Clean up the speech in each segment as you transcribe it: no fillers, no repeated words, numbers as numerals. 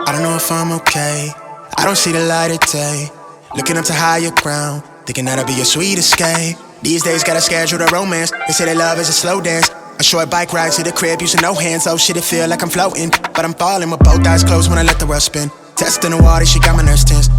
I don't know if I'm okay. I don't see the light of day. Looking up to higher ground, thinking that'll be a sweet escape. These days gotta schedule the romance. They say that love is a slow dance. A short bike ride to the crib using no hands. Oh shit, it feel like I'm floating, but I'm falling with both eyes closed when I let the world spin. Testing the water, she got my nerves tense.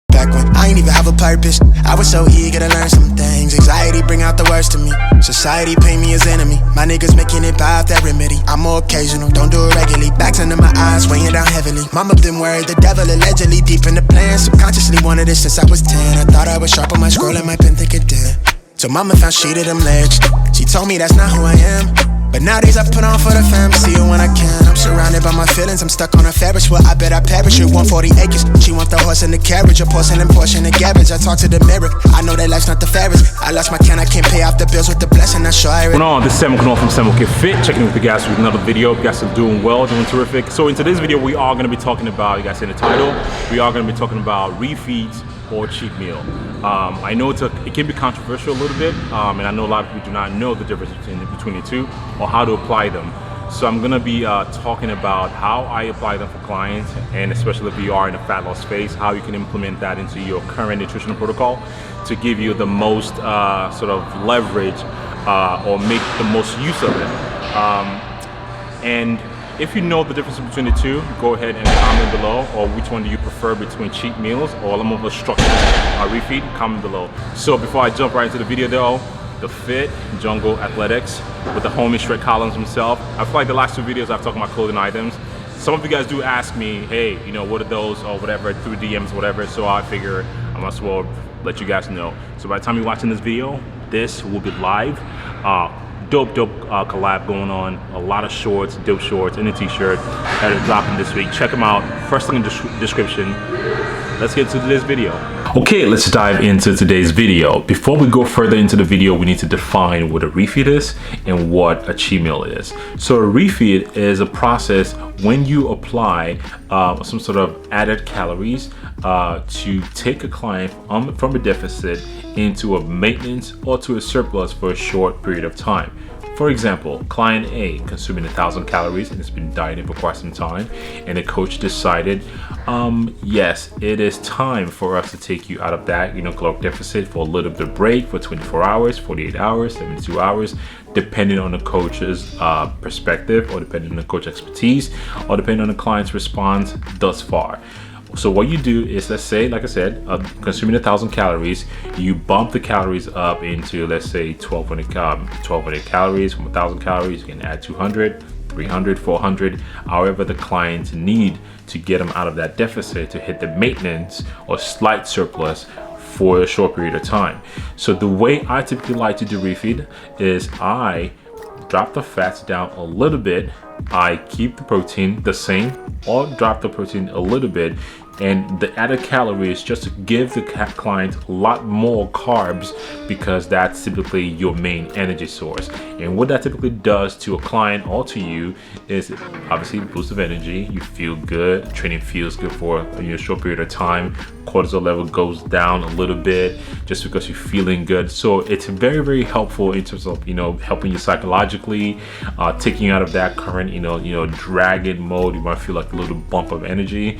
Back when I ain't even have a purpose, I was so eager to learn some things. Anxiety bring out the worst in me. Society paint me as enemy. My niggas making it by that remedy. I'm more occasional, don't do it regularly. Backs under my eyes, weighing down heavily. Mama been worried, the devil allegedly deep in the plan. Subconsciously wanted this since I was 10. I thought I was sharp on my scroll and my pen think it did. So mama found shit of them legs. She told me that's not who I am. But nowadays I put on for the fam, see you when I can. I'm surrounded by my feelings, I'm stuck on a Ferris wheel. I bet I perish with 140 acres. She want the horse and the carriage, a porcelain portion of garbage. I talk to the mirror, I know that life's not the fairest. I lost my can, I can't pay off the bills with the blessing, I sure I What's going on? This is SAMOKFIT from SAMOKFIT, checking in with you guys with another video. You guys are doing well, doing terrific. So in today's video, we are going to be talking about, you guys see in the title, we are going to be talking about refeeds or cheat meal. I know it can be controversial a little bit, and I know a lot of people do not know the difference between the two or how to apply them. So I'm gonna be talking about how I apply them for clients, and especially if you are in a fat loss phase, how you can implement that into your current nutritional protocol to give you the most sort of leverage or make the most use of it. And if you know the difference between the two, go ahead and comment below, or which one do you prefer between cheat meals or a more structured refeed, comment below. So before I jump right into the video though, the Fit Jungle Athletics with the homie Shred Collins himself. I feel like the last two videos I've talked about clothing items. Some of you guys do ask me, hey, you know, what are those or whatever, through DMs, whatever, so I figure I might as well let you guys know. So by the time you're watching this video, this will be live. Dope collab going on. A lot of shorts, dope shorts, and a t-shirt that are dropping this week. Check them out. First link in the description. Let's get to today's video. Okay, let's dive into today's video. Before we go further into the video, we need to define what a refeed is and what a cheat meal is. So a refeed is a process when you apply some sort of added calories to take a client from a deficit into a maintenance or to a surplus for a short period of time. For example, client A consuming 1,000 calories and has been dieting for quite some time, and the coach decided, yes, it is time for us to take you out of that, caloric deficit for a little bit of break for 24 hours, 48 hours, 72 hours, depending on the coach's perspective, or depending on the coach's expertise, or depending on the client's response thus far. So what you do is, let's say, like I said, consuming 1,000 calories, you bump the calories up into, let's say, 1,200 calories. From 1,000 calories, you can add 200, 300, 400, however the clients need to get them out of that deficit to hit the maintenance or slight surplus for a short period of time. So the way I typically like to do refeed is I drop the fats down a little bit, I keep the protein the same or drop the protein a little bit, and the added calories just to give the client a lot more carbs, because that's typically your main energy source. And what that typically does to a client or to you is obviously a boost of energy. You feel good, training feels good for a short period of time, cortisol level goes down a little bit just because you're feeling good. So it's very, very helpful in terms of helping you psychologically, taking you out of that current dragging mode. You might feel like a little bump of energy.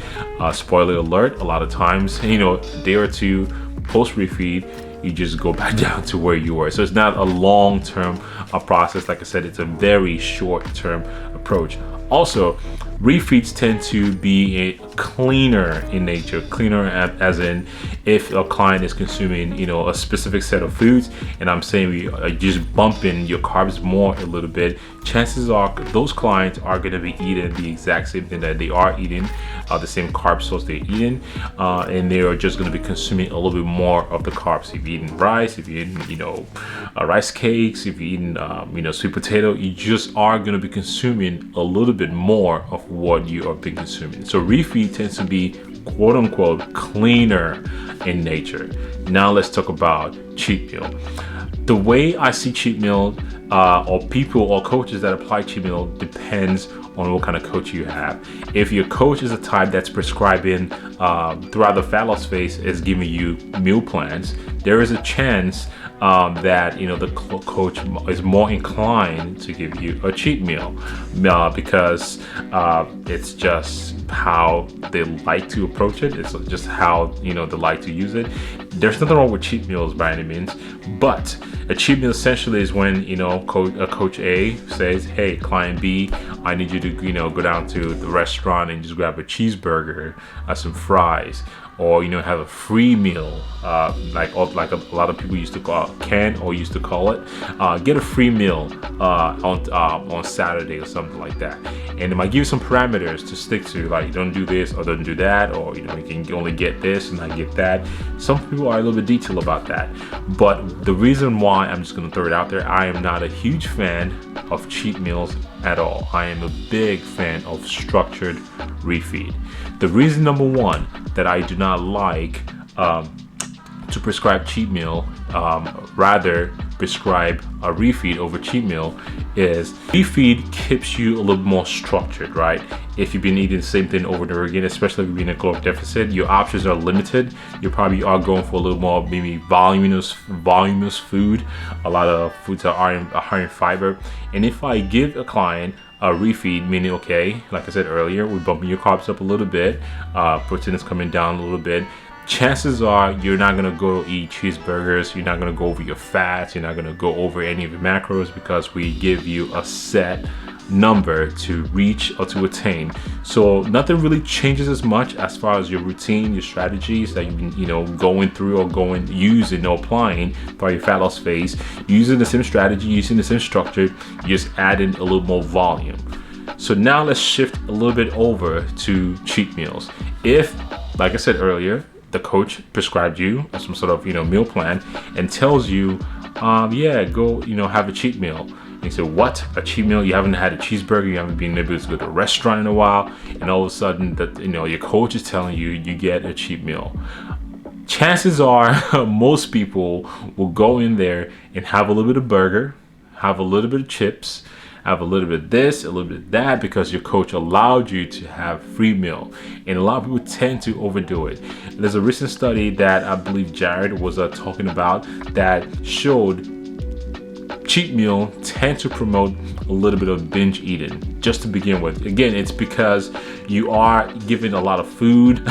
Spoiler alert, a lot of times a day or two post refeed, you just go back down to where you were. So it's not a long-term process. Like I said, it's a very short-term approach. Also, refeeds tend to be cleaner in nature. Cleaner as in, if a client is consuming a specific set of foods, and I'm saying we are just bumping your carbs more a little bit, chances are those clients are going to be eating the exact same thing that they are eating, the same carb source they're eating, and they are just going to be consuming a little bit more of the carbs. If you're eating rice, if you're eating rice cakes, if you're eating sweet potato, you just are going to be consuming a little bit more of what you are being consuming. So refeed tends to be quote unquote cleaner in nature. Now let's talk about cheat meal. The way I see cheat meal, or people or coaches that apply cheat meal, depends on what kind of coach you have. If your coach is a type that's prescribing throughout the fat loss phase, is giving you meal plans, there is a chance that the coach is more inclined to give you a cheat meal because it's just how they like to approach it. It's just how they like to use it. There's nothing wrong with cheat meals by any means, but a cheat meal essentially is when coach A says, "Hey, client B, I need you to go down to the restaurant and just grab a cheeseburger, some fries, or have a free meal, like a lot of people used to call it, get a free meal on Saturday or something like that." And it might give you some parameters to stick to, like don't do this or don't do that, or you can only get this and not get that. Some people are a little bit detailed about that, but the reason why I'm just going to throw it out there, I am not a huge fan of cheat meals at all. I am a big fan of structured refeed. The reason number one that I do not like to prescribe cheat meal, rather prescribe a refeed over cheat meal, is refeed keeps you a little more structured, right? If you've been eating the same thing over and over again, especially if you're in a caloric deficit, your options are limited. You probably are going for a little more maybe voluminous food. A lot of foods are high in fiber. And if I give a client a refeed, meaning, okay, like I said earlier, we're bumping your carbs up a little bit, protein is coming down a little bit, chances are you're not going to go eat cheeseburgers, you're not going to go over your fats, you're not going to go over any of your macros, because we give you a set number to reach or to attain. So nothing really changes as much as far as your routine, your strategies that you've been going through or using or applying for your fat loss phase. Using the same strategy, using the same structure, you just add in a little more volume. So now let's shift a little bit over to cheat meals. If, like I said earlier, the coach prescribed you some sort of meal plan and tells you, go have a cheat meal. And you say, what? A cheat meal? You haven't had a cheeseburger, you haven't been able to go to a restaurant in a while, and all of a sudden that your coach is telling you get a cheat meal. Chances are most people will go in there and have a little bit of burger, have a little bit of chips, have a little bit of this, a little bit of that, because your coach allowed you to have free meal. And a lot of people tend to overdo it. There's a recent study that I believe Jared was talking about that showed cheat meal tend to promote a little bit of binge eating just to begin with. Again, it's because you are given a lot of food,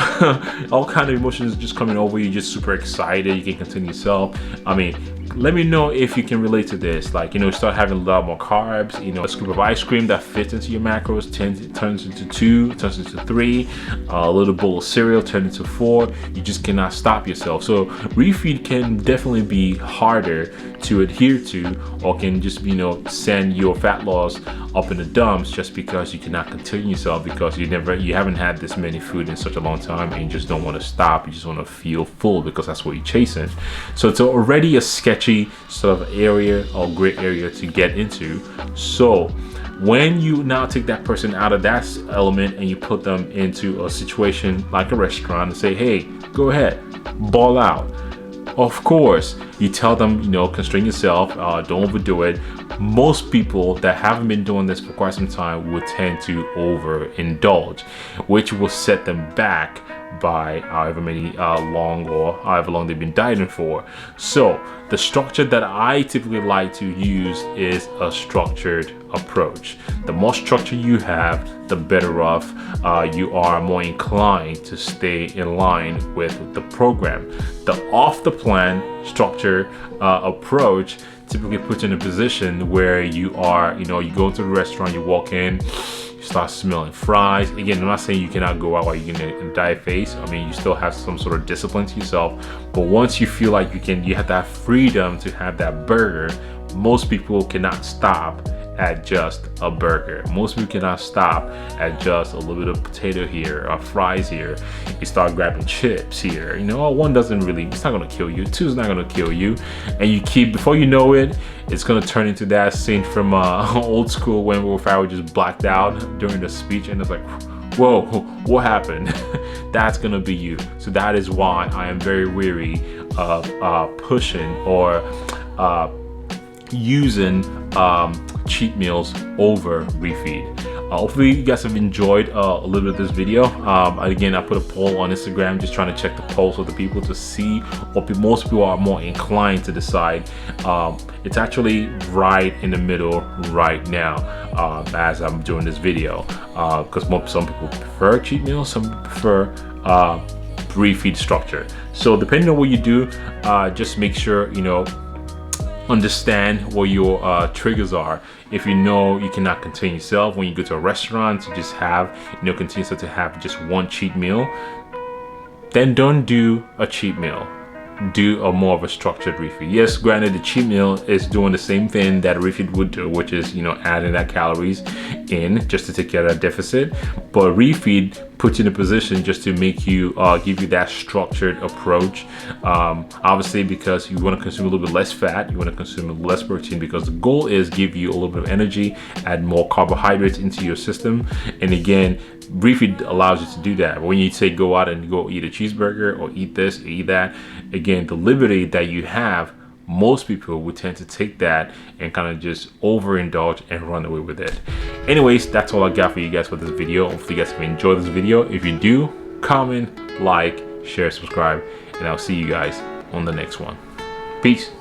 all kind of emotions just coming over you, just super excited, you can continue yourself. I mean, let me know if you can relate to this. Like, start having a lot more carbs, a scoop of ice cream that fits into your macros turns into 2, turns into 3, a little bowl of cereal turns into 4. You just cannot stop yourself. So refeed can definitely be harder to adhere to, or can just send your fat loss up in the dumps just because you cannot continue yourself, because you haven't had this many food in such a long time and you just don't want to stop. You just want to feel full because that's what you're chasing. So it's already a sketchy sort of area or gray area to get into. So when you now take that person out of that element and you put them into a situation like a restaurant and say, hey, go ahead, ball out. Of course, you tell them, constrain yourself, don't overdo it. Most people that haven't been doing this for quite some time would tend to overindulge, which will set them back by however many long or however long they've been dieting for. So the structure that I typically like to use is a structured approach. The more structure you have, the better off you are, more inclined to stay in line with the program. The off the plan structure approach typically puts you in a position where you are, you go to the restaurant, you walk in, you start smelling fries. Again, I'm not saying you cannot go out while you're in a diet phase. I mean, you still have some sort of discipline to yourself, but once you feel like you have that freedom to have that burger, most people cannot stop at just a burger. Most people cannot stop at just a little bit of potato here or fries here. You start grabbing chips here. One doesn't really, it's not gonna kill you. 2 is not gonna kill you. And you keep, before you know it, it's gonna turn into that scene from old school when Will Ferrell just blacked out during the speech, and it's like, whoa, what happened? That's gonna be you. So that is why I am very weary of pushing or using cheat meals over refeed. Hopefully you guys have enjoyed a little bit of this video. Again, I put a poll on Instagram, just trying to check the pulse of the people to see what most people are more inclined to decide. It's actually right in the middle right now as I'm doing this video, because some people prefer cheat meals, some prefer refeed structure. So depending on what you do, just make sure understand what your triggers are. If you know you cannot contain yourself when you go to a restaurant to just have continue to have just one cheat meal, then don't do a cheat meal. Do a more of a structured refeed. Yes, granted, the cheat meal is doing the same thing that a refeed would do, which is adding that calories in just to take care of that deficit. But refeed puts you in a position just to make you give you that structured approach. Obviously, because you want to consume a little bit less fat, you want to consume less protein, because the goal is give you a little bit of energy, add more carbohydrates into your system. And again, refeed allows you to do that. When you say go out and go eat a cheeseburger or eat this or eat that, again, the liberty that you have, most people would tend to take that and kind of just overindulge and run away with it. Anyways, that's all I got for you guys for this video. Hopefully you guys have enjoyed this video. If you do, comment, like, share, subscribe, and I'll see you guys on the next one. Peace.